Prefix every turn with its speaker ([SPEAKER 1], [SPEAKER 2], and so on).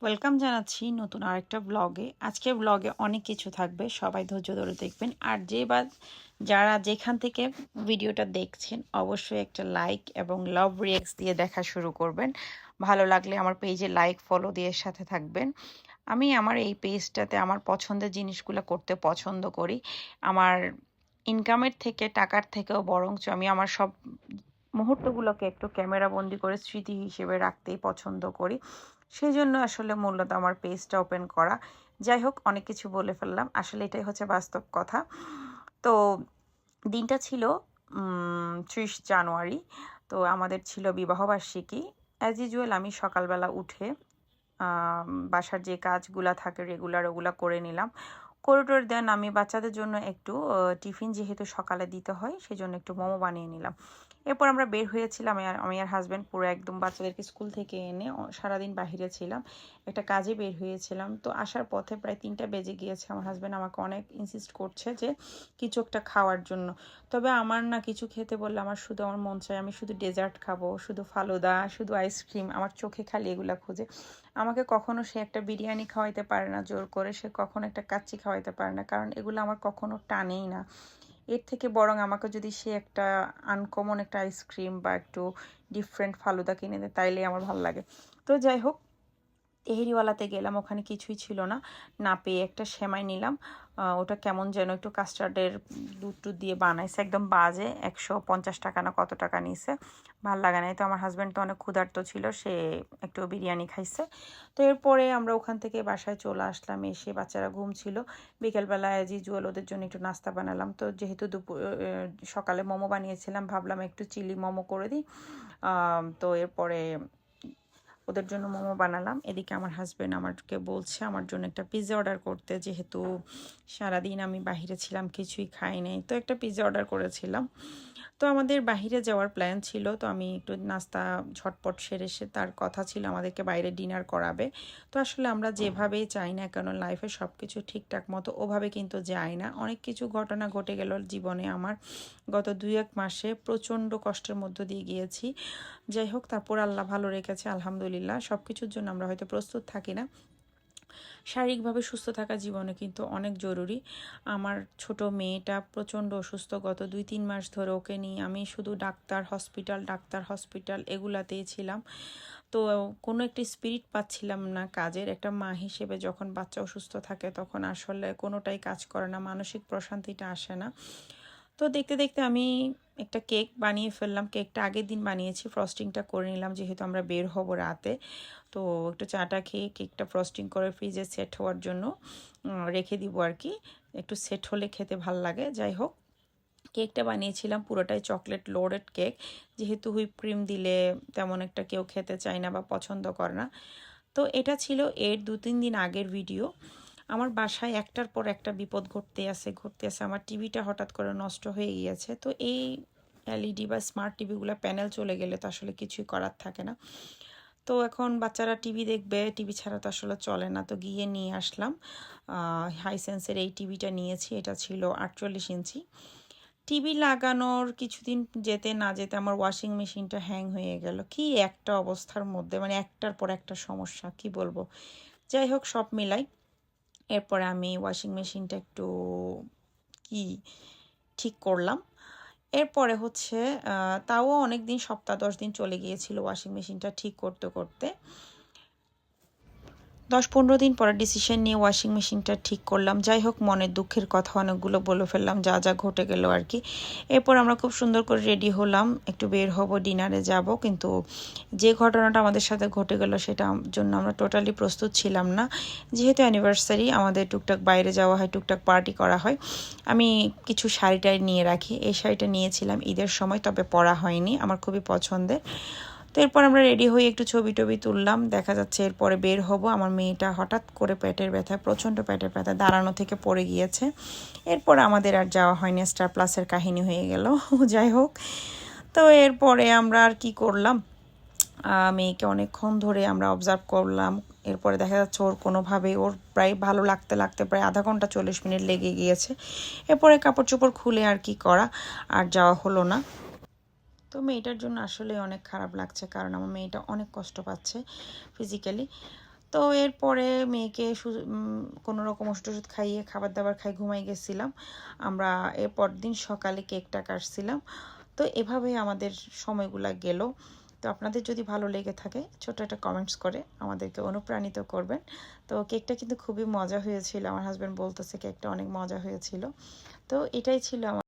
[SPEAKER 1] Welcome জানাচ্ছি নতুন আরেকটা ব্লগে। আজকের ব্লগে অনেক কিছু থাকবে, সবাই ধৈর্য ধরে দেখবেন। আর যারা যেখান থেকে ভিডিওটা দেখছেন অবশ্যই একটা লাইক এবং লাভ রিঅ্যাক্টস দিয়ে দেখা শুরু করবেন। ভালো লাগলে আমার পেজে লাইক ফলো দিয়ে সাথে থাকবেন। আমি আমার এই পেজটাতে আমার পছন্দের জিনিসগুলো করতে পছন্দ করি। আমার ইনকামের থেকে টাকার থেকেও বরঞ্চ আমি আমার সব মুহূর্তগুলোকে একটু ক্যামেরা বন্দি করে স্মৃতি হিসেবে রাখতেই পছন্দ করি। সেই জন্য আসলে মূলত আমার পেজটা ওপেন করা। যাই হোক, অনেক কিছু বলে ফেললাম, আসলে এটাই হচ্ছে বাস্তব কথা। তো দিনটা ছিল 30 জানুয়ারি। তো আমাদের ছিল বিবাহবার্ষিকী। অ্যাজ ইউজুয়াল আমি সকালবেলা উঠে বাসার যে কাজগুলা থাকে রেগুলার ওগুলা করে নিলাম। করে দেন আমি বাচ্চাদের জন্য একটু টিফিন যেহেতু সকালে দিতে হয় সেজন্য একটু মোমো বানিয়ে নিলাম। এরপর আমরা বের হয়েছিলাম, আমি আর হাজব্যান্ড পুরো একদম বাচ্চাদেরকে স্কুল থেকে এনে সারাদিন বাহিরে ছিলাম, একটা কাজে বের হয়েছিলাম। তো আসার পথে প্রায় 3টা বেজে গিয়েছে। আমার হাজব্যান্ড আমাকে অনেক ইনসিস্ট করছে যে কিছু একটা খাওয়ার জন্য। তবে আমার না কিছু খেতে বললে আমার মন চায় আমি শুধু ডেজার্ট খাবো, শুধু ফালুদা, শুধু আইসক্রিম, আমার চোখে খালি এগুলা খুঁজে। আমাকে কখনো সে একটা বিরিয়ানি খাওয়াইতে পারে না জোর করে, সে কখনো একটা কাচ্চি খাওয়াইতে পারে না, কারণ এগুলো আমার কখনো টানেই না। এর থেকে বরং আমাকে যদি সে একটা আনকমন একটা আইসক্রিম বা একটু ডিফারেন্ট ফালুদা কিনে দেয় তাইলে আমার ভালো লাগে। তো যাই হোক, তেহেরিওয়ালাতে গেলাম, ওখানে কিছুই ছিল না। না পেয়ে একটা সেমাই নিলাম। ওটা কেমন যেন একটু কাস্টার্ডের দুধ টুধ দিয়ে বানাইছে, একদম বাজে। 150 টাকা না কত টাকা নিছে, ভাল লাগে নাই। তো আমার হাজব্যান্ড তো অনেক ক্ষুধার্ত ছিল, সে একটু বিরিয়ানি খাইছে। তো এরপরে আমরা ওখান থেকে বাসায় চলে আসলাম। এসে বাচ্চারা ঘুম ছিল, বিকেলবেলা অ্যাজ ইউজুয়াল ওদের জন্য একটু নাস্তা বানালাম। তো যেহেতু সকালে মোমো বানিয়েছিলাম, ভাবলাম একটু চিলি মোমো করে দিই। তো এরপরে ওদের জন্য মোমো বানালাম। এদিকে আমার হাজব্যান্ড আমাকে বলছে আমার জন্য একটা পিৎজা অর্ডার করতে, যেহেতু সারাদিন আমি বাহিরে ছিলাম, কিছুই খাই নাই। তো একটা পিৎজা অর্ডার করেছিলাম। তো আমাদের বাহিরে যাওয়ার প্ল্যান ছিল, তো আমি একটু নাস্তা ঝটপট সেরে তার কথা ছিল আমাদেরকে বাইরে ডিনার করাবে। তো আসলে আমরা যেভাবেই চাই না কেন লাইফে সব কিছু ঠিকঠাক মতো ওভাবে কিন্তু যায় না। অনেক কিছু ঘটনা ঘটে গেল জীবনে আমার। গত 2-1 মাসে প্রচণ্ড কষ্টের মধ্য দিয়ে গিয়েছি। যাই হোক, তারপর আল্লাহ ভালো রেখেছে আলহামদুলিল্লাহ। সব কিছুর জন্য আমরা হয়তো প্রস্তুত থাকি না। শারীরিকভাবে সুস্থ থাকা জীবনে কিন্তু অনেক জরুরি। আমার ছোট মেয়েটা প্রচণ্ড অসুস্থ, গত 2-3 মাস ধরে ওকে নিয়ে আমি শুধু ডাক্তার হসপিটাল এগুলাতেই ছিলাম। তো কোনো একটা স্পিরিট পাচ্ছিলাম না কাজের। একটা মা হিসেবে যখন বাচ্চা অসুস্থ থাকে তখন আসলে কোনোটাই কাজ করে না, মানসিক প্রশান্তিটা আসে না। তো দেখতে দেখতে আমি একটা কেক বানিয়ে ফেললাম। কেকটা আগের দিন বানিয়েছি, ফ্রস্টিংটা করে নিলাম যেহেতু আমরা বের হব রাতে। তো একটু চাটা খেয়ে কেকটা ফ্রস্টিং করে ফ্রিজে সেট হওয়ার জন্য রেখে দিব আর কি। একটু সেট হলে খেতে ভাল লাগে। যাই হোক, কেকটা বানিয়েছিলাম পুরোটাই চকলেট লোডেড কেক, যেহেতু হুইপ ক্রিম দিলে তেমন একটা কেউ খেতে চায় না বা পছন্দ করে না। তো এটা ছিল এর 2-3 দিন আগের ভিডিও। আমার বাসায় একটার পর একটা বিপদ ঘটতে আছে। আমার টিভিটা হঠাৎ করে নষ্ট হয়ে গিয়েছে। তো এই এলইডি বা স্মার্ট টিভিগুলো প্যানেল চলে গেলে তো আসলে কিছুই করার থাকে না। তো এখন বাচ্চারা টিভি দেখবে, টিভি ছাড়া তো আসলে চলে না। তো গিয়ে নিয়ে আসলাম হাইসেন্সের এই টিভিটা নিয়েছি। এটা ছিল 48 ইঞ্চি। টিভি লাগানোর কিছুদিন যেতে না যেতে আমার ওয়াশিং মেশিনটা হ্যাং হয়ে গেল। কি একটা অবস্থার মধ্যে, মানে একটার পর একটা সমস্যা, কি বলবো। যাই হোক, সব মিলাই এরপরে আমি ওয়াশিং মেশিনটা একটু কি ঠিক করলাম। এরপরে হচ্ছে তাও অনেক দিন, সপ্তাহ 10 দিন চলে গিয়েছিল ওয়াশিং মেশিনটা ঠিক করতে করতে। 10-15 দিন পরে ডিসিশন নিয়ে ওয়াশিং মেশিনটা ঠিক করলাম। যাই হোক, মনের দুঃখের কথা অনেকগুলো বলে ফেললাম, যা যা ঘটে গেল আর কি। এরপর আমরা খুব সুন্দর করে রেডি হলাম, একটু বের হব, ডিনারে যাব। কিন্তু যে ঘটনাটা আমাদের সাথে ঘটে গেল সেটার জন্য আমরা টোটালি প্রস্তুত ছিলাম না। যেহেতু অ্যানিভার্সারি, আমাদের টুকটাক বাইরে যাওয়া হয়, টুকটাক পার্টি করা হয়। আমি কিছু শাড়িটাই নিয়ে রাখি, এই শাড়িটা নিয়েছিলাম ঈদের সময়, তবে পরা হয়নি, আমার খুবই পছন্দের। তো এরপর আমরা রেডি হয়ে একটু ছবি টবি তুললাম। দেখা যাচ্ছে এরপরে বের হব। আমার মেয়েটা হঠাৎ করে পেটের ব্যথা, প্রচণ্ড পেটের ব্যথা, দাঁড়ানো থেকে পড়ে গিয়েছে। এরপর আমাদের আর যাওয়া হয়নি, স্টার প্লাসের কাহিনী হয়ে গেল। যাই হোক, তো এরপরে আমরা আর কি করলাম, মেয়েকে অনেকক্ষণ ধরে আমরা অবজার্ভ করলাম। এরপরে দেখা যাচ্ছে ওর প্রায় ভালো লাগতে লাগতে প্রায় আধা ঘন্টা 40 মিনিট লেগে গিয়েছে। এরপরে কাপড় চোপড় খুলে আর কি করা, আর যাওয়া হলো না। তো মেয়েটার জন্য আসলে অনেক খারাপ লাগছে, কারণ আমার মেয়েটা অনেক কষ্ট পাচ্ছে ফিজিক্যালি। তো এরপরে মেয়েকে কোনো রকম ওষুধ টষুধ খাইয়ে খাবার দাবার খাই ঘুমাই গেছিলাম আমরা। এরপর দিন সকালে কেকটা কাটছিলাম। তো এভাবেই আমাদের সময়গুলো গেল। তো আপনাদের যদি ভালো লেগে থাকে ছোট একটা কমেন্টস করে আমাদেরকে অনুপ্রাণিত করবেন। তো কেকটা কিন্তু খুবই মজা হয়েছিল, আমার হাজব্যান্ড বলতেছে কেকটা অনেক মজা হয়েছিল। তো এটাই ছিল আমার